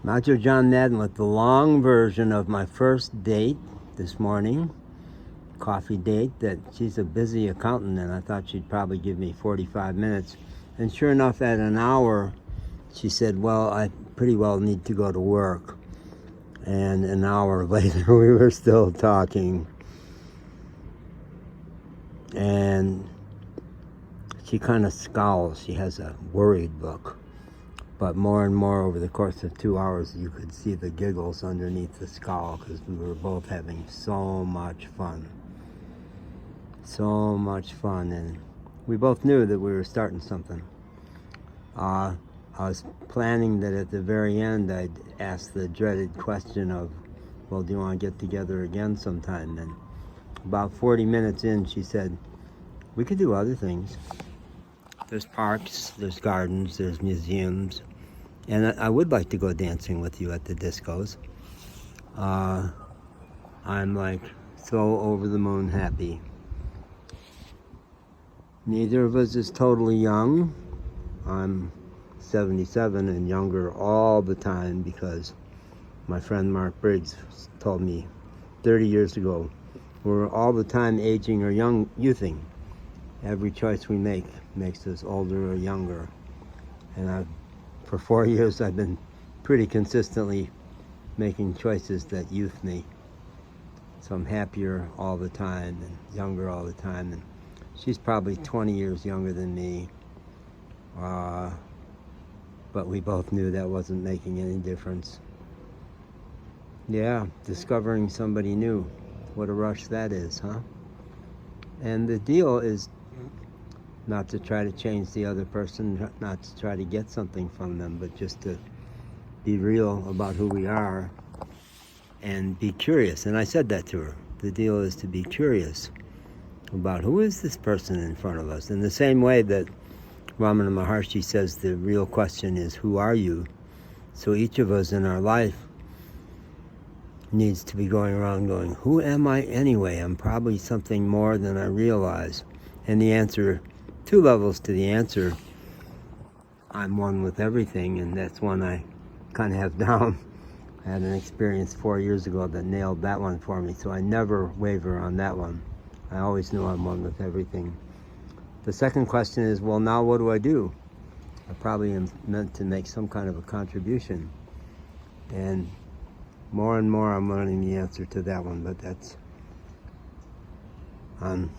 Macho John Madden with the long version of my first date this morning. Coffee date that she's a busy accountant, and I thought she'd probably give me 45 minutes. And sure enough, at an hour, she said, well, I pretty well need to go to work. And an hour later, we were still talking. And she kind of scowls. She has a worried look. But more and more over the course of 2 hours, you could see the giggles underneath the scowl because we were both having so much fun. So much fun. And we both knew that we were starting something. I was planning that at the very end, I'd ask the dreaded question of, well, do you want to get together again sometime? And about 40 minutes in, she said, we could do other things. There's parks, there's gardens, there's museums, and I would like to go dancing with you at the discos. I'm like so over the moon happy. Neither of us is totally young. I'm 77 and younger all the time because my friend Mark Briggs told me 30 years ago, we're all the time aging or youthing. Every choice we make makes us older or younger. And for 4 years, I've been pretty consistently making choices that youth me. So I'm happier all the time and younger all the time. And she's probably 20 years younger than me. But we both knew that wasn't making any difference. Yeah, discovering somebody new. What a rush that is, huh? And the deal is not to try to change the other person, not to try to get something from them, but just to be real about who we are and be curious. And I said that to her. The deal is to be curious about who is this person in front of us. In the same way that Ramana Maharshi says the real question is, who are you? So each of us in our life needs to be going around going, who am I anyway? I'm probably something more than I realize. And the answer, 2 levels to the answer, I'm one with everything, and that's one I kind of have down. I had an experience 4 years ago that nailed that one for me, so I never waver on that one. I always knew I'm one with everything. The second question is, well, now what do I do? I probably am meant to make some kind of a contribution. And more and more I'm learning the answer to that one, but that's on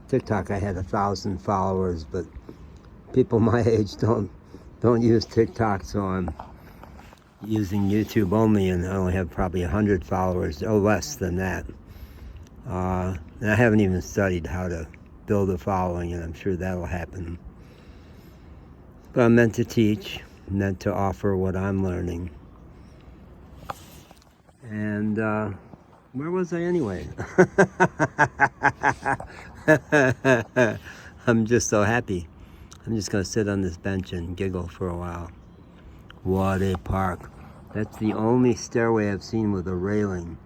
TikTok. I had 1,000 followers, but people my age don't use TikTok, so I'm using YouTube only, and I only have probably 100 followers or less than that. And I haven't even studied how to build a following, and I'm sure that'll happen. But I'm meant to teach, meant to offer what I'm learning. And where was I anyway? I'm just so happy. I'm just going to sit on this bench and giggle for a while. What a park. That's the only stairway I've seen with a railing.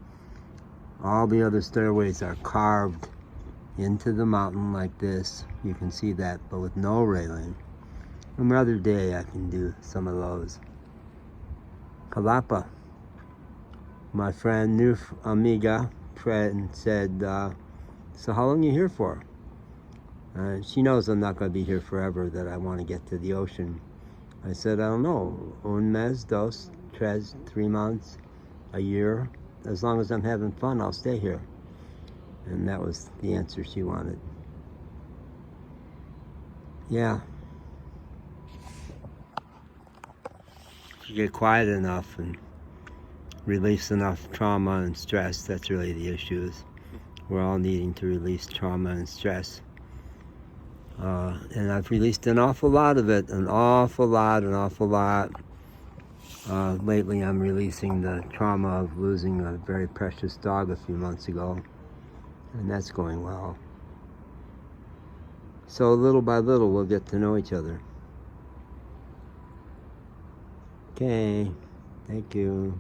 All the other stairways are carved into the mountain like this. You can see that, but with no railing. Another day I can do some of those. Kalapa. My friend, new amiga friend, said, so how long are you here for? She knows I'm not going to be here forever, that I want to get to the ocean. I said, I don't know, un mes, dos, tres, 3 months, a year. As long as I'm having fun, I'll stay here. And that was the answer she wanted. Yeah. If you get quiet enough and release enough trauma and stress, that's really the issue. Is we're all needing to release trauma and stress. And I've released an awful lot of it, an awful lot. Lately I'm releasing the trauma of losing a very precious dog a few months ago, and that's going well. So little by little we'll get to know each other. Okay, thank you.